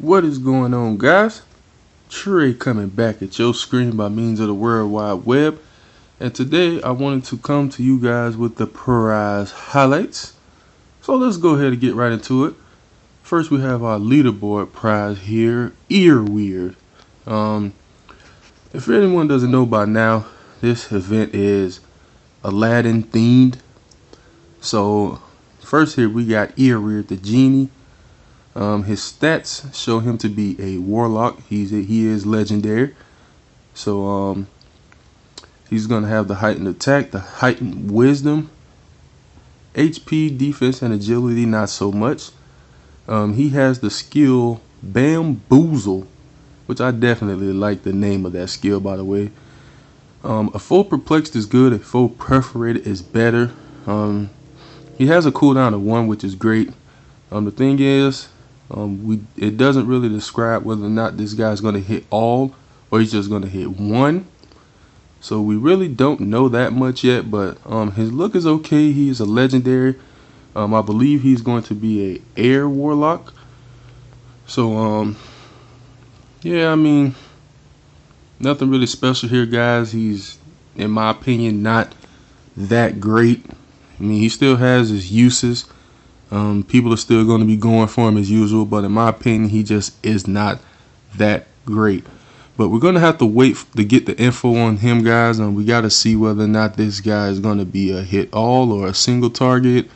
What is going on, guys? Trey coming back at your screen by means of the World Wide Web, and today I wanted to come to you guys with the prize highlights. So let's go ahead and get right into it. First, we have our leaderboard prize here, Ear Weird. If anyone doesn't know by now, this event is Aladdin themed. So first here we got Ear Weird the genie. His stats show him to be a warlock. He is legendary. So he's gonna have the heightened attack, the heightened wisdom, HP, defense, and agility. Not so much. He has the skill Bamboozle, which I definitely like the name of that skill, by the way. A full perplexed is good. A full perforated is better. He has a cooldown of 1, which is great. The thing is, it doesn't really describe whether or not this guy's going to hit all or he's just going to hit 1. So we really don't know that much yet, but his look is okay. He's a legendary. I believe he's going to be a air warlock. So yeah, I mean, nothing really special here, guys. He's, in my opinion, not that great. I mean, he still has his uses. People are still going to be going for him as usual, but in my opinion, he just is not that great. But we're going to have to wait to get the info on him, guys, and we got to see whether or not this guy is going to be a hit all or a single target.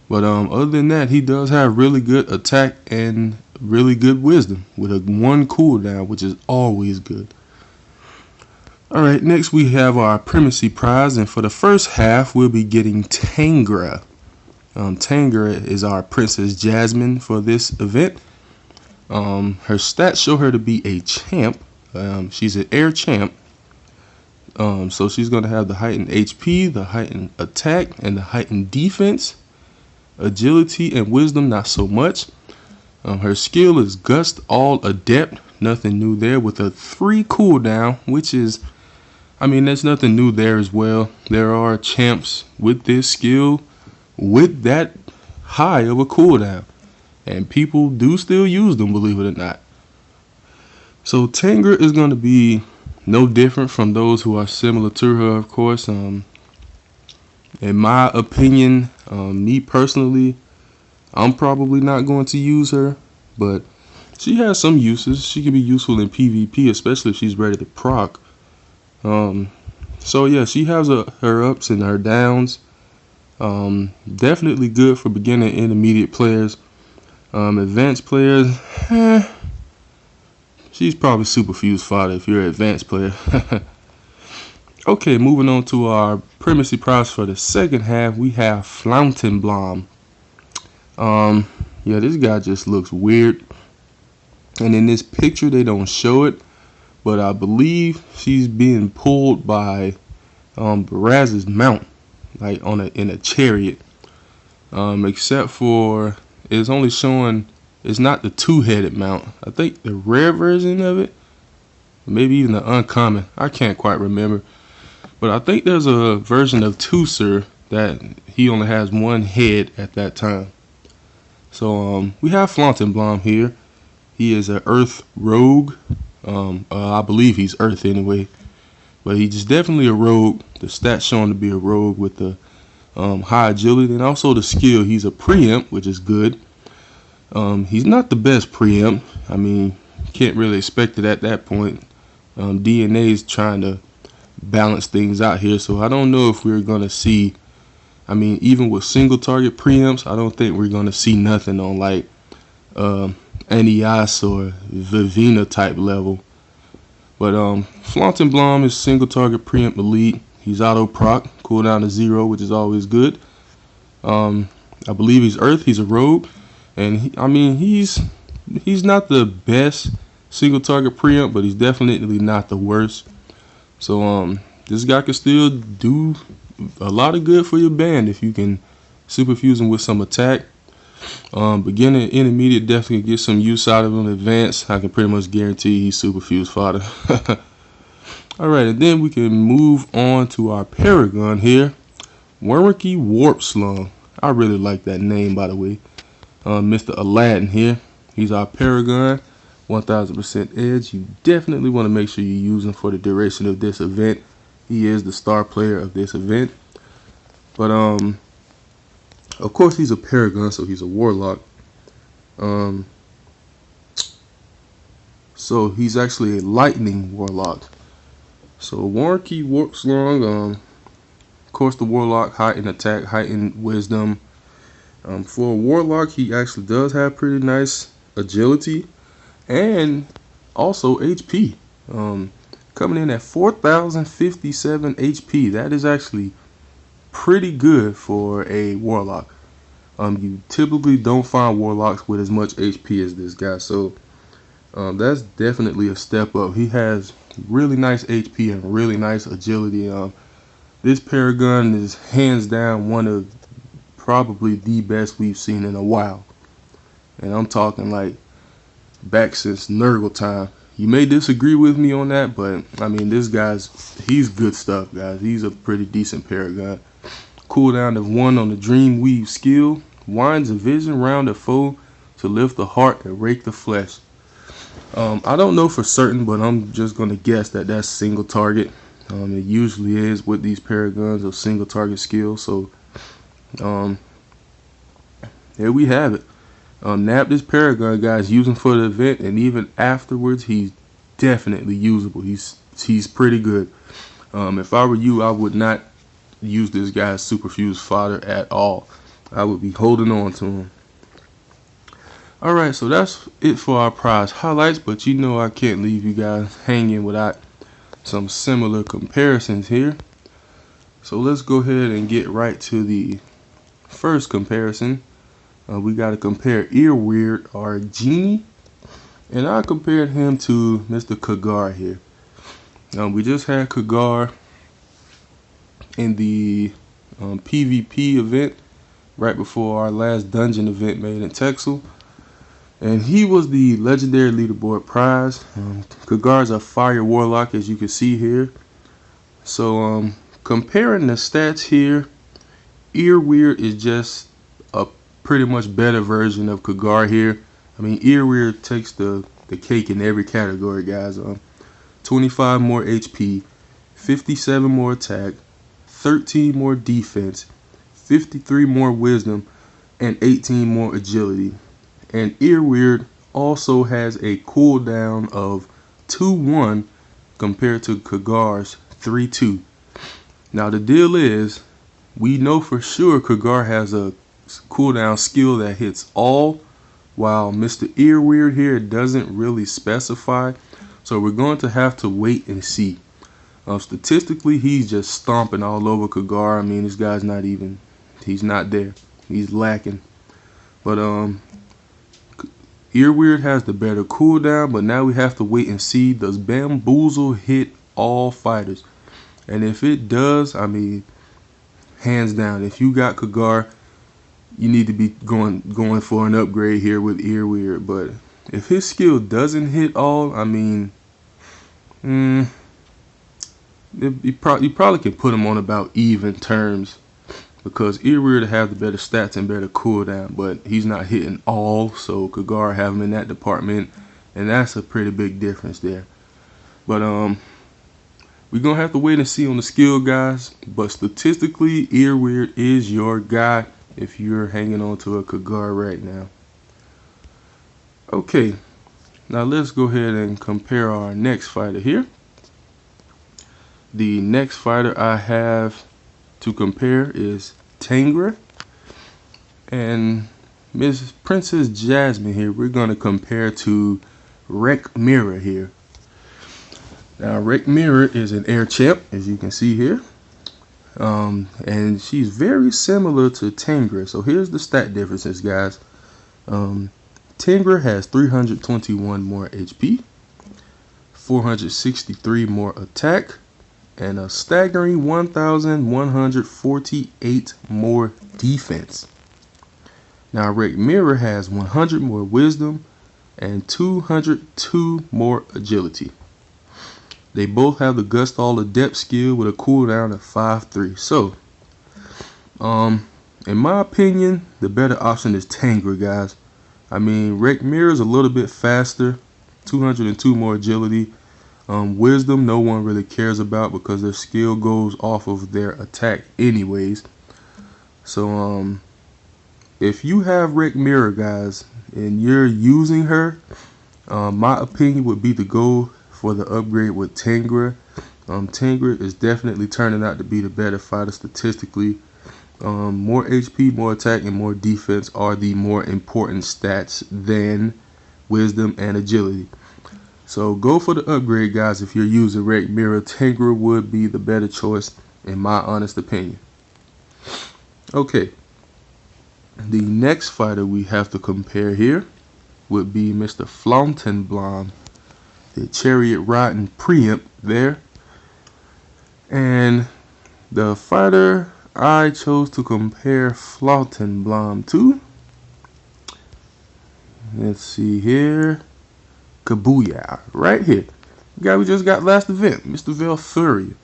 But other than that, he does have really good attack and really good wisdom with a 1 cooldown, which is always good. Alright, next we have our primacy prize, and for the first half, we'll be getting Tangra. Tangra is our Princess Jasmine for this event. Her stats show her to be a champ. She's an air champ. So she's going to have the heightened HP, the heightened attack, and the heightened defense. Agility and wisdom, not so much. Her skill is Gust All Adept. Nothing new there, with a 3 cooldown, which is, I mean, there's nothing new there as well. There are champs with this skill with that high of a cooldown, and people do still use them, believe it or not. So Tangra is going to be no different from those who are similar to her, of course. In my opinion, me personally, I'm probably not going to use her, but she has some uses. She can be useful in PvP, especially if she's ready to proc. So yeah, she has her ups and her downs. Definitely good for beginner and intermediate players. Advanced players, she's probably super fuse fodder if you're an advanced player. Okay, moving on to our primacy prize for the second half, we have Fountainblom. Yeah, this guy just looks weird, and in this picture they don't show it, but I believe she's being pulled by Baraz's mount, like in a chariot. Except for it's only showing, it's not the 2-headed mount. I think the rare version of it, maybe even the uncommon, I can't quite remember, but I think there's a version of Tusser that he only has 1 head at that time. So we have Fountainblom here. He is an earth rogue. I believe he's earth anyway, but he's definitely a rogue. The stats show him to be a rogue with the high agility and also the skill. He's a preempt, which is good. He's not the best preempt. I mean, can't really expect it at that point. DNA is trying to balance things out here, so I don't know if we're gonna see, I mean, even with single target preempts, I don't think we're gonna see nothing on like Anias or Vivina type level. But Fountainblom is single target preempt elite. He's auto proc, cooldown to 0, which is always good. I believe he's earth. He's a rogue, and I mean, he's not the best single target preempt, but he's definitely not the worst. So this guy can still do a lot of good for your band if you can super fuse him with some attack. Beginner and intermediate definitely get some use out of him. Advanced, I can pretty much guarantee he's super fuse fodder. Alright, and then we can move on to our paragon here, Wormicky Warp Slung. I really like that name, by the way. Mr. Aladdin here. He's our paragon. 1000% edge. You definitely want to make sure you use him for the duration of this event. He is the star player of this event. But of course he's a paragon, so he's a warlock. So he's actually a lightning warlock. So Warren Key works long. Of course, the warlock heightened attack, heightened wisdom. For a warlock, he actually does have pretty nice agility and also HP. Coming in at 4,057 HP. That is actually pretty good for a warlock. You typically don't find warlocks with as much HP as this guy, so that's definitely a step up. He has really nice HP and really nice agility. This paragon is hands down one of probably the best we've seen in a while, and I'm talking like back since Nurgle time. You may disagree with me on that, but I mean, he's good stuff, guys. He's a pretty decent paragon. Cooldown of 1 on the Dream Weave skill. Winds a vision round a foe to lift the heart and rake the flesh. I don't know for certain, but I'm just going to guess that that's single target. It usually is with these paragons of single target skills. So there we have it. Nab this paragon, guys. Use him for the event, and even afterwards, he's definitely usable. He's pretty good. If I were you, I would not use this guy as superfuse fodder at all. I would be holding on to him. Alright, so that's it for our prize highlights, but you know I can't leave you guys hanging without some similar comparisons here. So let's go ahead and get right to the first comparison. We got to compare Earweird, our genie, and I compared him to Mr. Kagar here. We just had Kagar in the PvP event right before our last dungeon event made in Texel, and he was the legendary leaderboard prize. Kagar's a fire warlock, as you can see here. So comparing the stats here, Earweird is just a pretty much better version of Kagar here. I mean, Earweird takes the cake in every category, guys. 25 more HP, 57 more attack, 13 more defense, 53 more wisdom, and 18 more agility. And Earweird also has a cooldown of 2-1 compared to Kagar's 3-2. Now the deal is, we know for sure Kagar has a cooldown skill that hits all, while Mr. Earweird here doesn't really specify. So we're going to have to wait and see. Statistically, he's just stomping all over Kagar. I mean, this guy's he's not there. He's lacking. But Earweird has the better cooldown, but now we have to wait and see, does Bamboozle hit all fighters? And if it does, I mean, hands down, if you got Kagar, you need to be going for an upgrade here with Earweird. But if his skill doesn't hit all, I mean, you probably can put him on about even terms, because Earweird have the better stats and better cooldown, but he's not hitting all, so Kagar have him in that department, and that's a pretty big difference there. But we're gonna have to wait and see on the skill, guys. But statistically, Earweird is your guy if you're hanging on to a Kagar right now. Okay, now let's go ahead and compare our next fighter here. The next fighter I have to compare is Tangra, and Miss Princess Jasmine here. We're going to compare to Wreck Mirror here. Now Wreck Mirror is an air champ, as you can see here, and she's very similar to Tangra. So here's the stat differences, guys. Tangra has 321 more HP, 463 more attack, and a staggering 1,148 more defense. Now Wreck Mirror has 100 more wisdom and 202 more agility. They both have the Gust All Adept skill with a cooldown of 5-3. So, in my opinion, the better option is Tangra, guys. I mean, Wreck Mirror is a little bit faster, 202 more agility. Wisdom, no one really cares about because their skill goes off of their attack anyways. So if you have Wreck Mirror, guys, and you're using her, my opinion would be to go for the upgrade with Tangra. Tangra is definitely turning out to be the better fighter statistically. More HP, more attack, and more defense are the more important stats than wisdom and agility. So go for the upgrade, guys. If you're using Wreck Mirror, Tangra would be the better choice in my honest opinion. Okay, the next fighter we have to compare here would be Mr. Flauntenblom, the chariot riding preempt there. And the fighter I chose to compare Flauntenblom to, let's see here, Kabuya, right here. The guy we just got last event, Mr. Velthuria.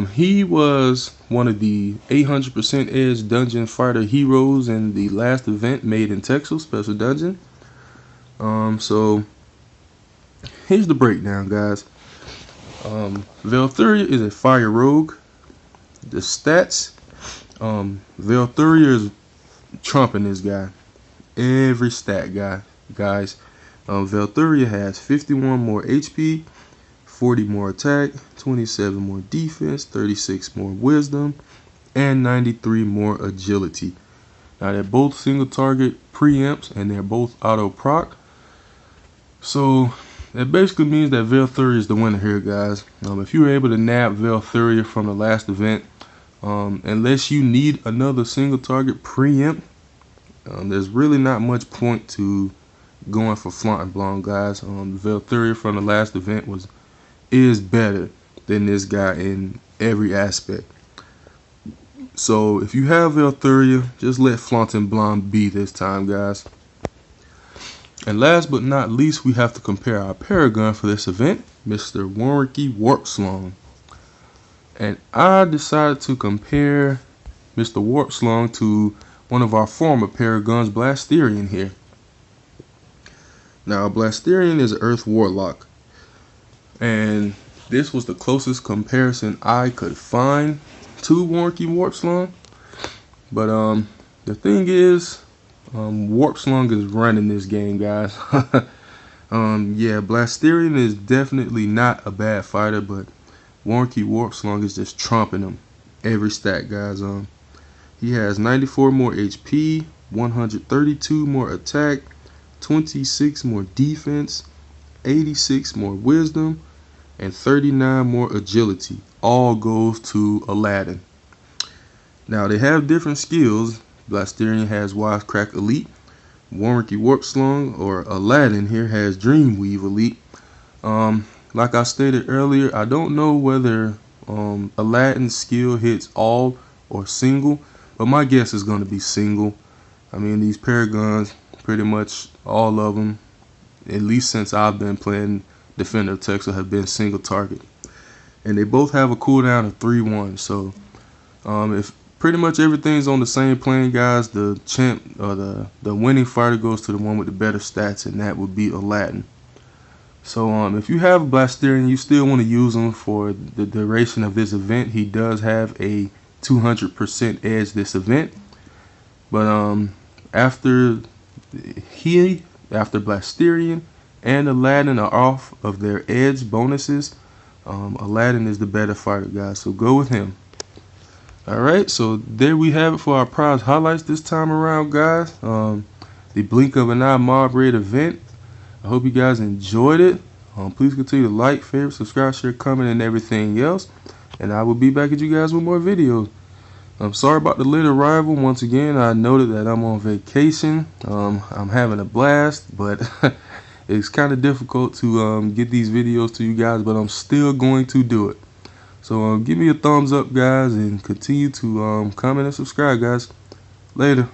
He was one of the 800% edge dungeon fighter heroes in the last event made in Texel Special Dungeon. So here's the breakdown, guys. Velthuria is a fire rogue. The stats, Velthuria is trumping this guy. Every stat, guys. Velthuria has 51 more HP, 40 more attack, 27 more defense, 36 more wisdom, and 93 more agility. Now they're both single target preempts and they're both auto proc. So that basically means that Velthuria is the winner here, guys. If you were able to nab Velthuria from the last event, unless you need another single target preempt, there's really not much point to going for Flauntenblom, guys. Velthuria from the last event is better than this guy in every aspect. So if you have Velthuria, just let Flauntenblom be this time, guys. And last but not least, we have to compare our paragon for this event, Mr. Warwicky Warpslong. And I decided to compare Mr. Warpslong to one of our former paragons, Blasterian here. Now, Blasterian is an Earth Warlock, and this was the closest comparison I could find to Warwicky Warpslong. But the thing is, Warpslong is running this game, guys. Yeah, Blasterian is definitely not a bad fighter, but Warwicky Warpslong is just trumping him every stat, guys. He has 94 more HP, 132 more attack, 26 more defense, 86 more wisdom, and 39 more agility. All goes to Aladdin. Now they have different skills. Blasterian has Wisecrack Elite. Warwicky Warpslong, or Aladdin here, has Dreamweave Elite. Like I stated earlier, I don't know whether Aladdin's skill hits all or single, but my guess is going to be single. I mean, these paragons, pretty much all of them, at least since I've been playing Defender of Texel, have been single target. And they both have a cooldown of 3-1. So if pretty much everything's on the same plane, guys, the champ or the winning fighter goes to the one with the better stats, and that would be Aladdin. So if you have Blasterian, you still want to use him for the duration of this event. He does have a 200% edge this event, but after Blasterian and Aladdin are off of their edge bonuses, Aladdin is the better fighter, guys. So go with him. Alright, so there we have it for our prize highlights this time around, guys. The blink of an eye mob raid event. I hope you guys enjoyed it. Please continue to like, favorite, subscribe, share, comment, and everything else. And I will be back at you guys with more videos. I'm sorry about the late arrival. Once again, I noted that I'm on vacation. I'm having a blast, but it's kind of difficult to get these videos to you guys, but I'm still going to do it. So give me a thumbs up, guys, and continue to comment and subscribe, guys. Later.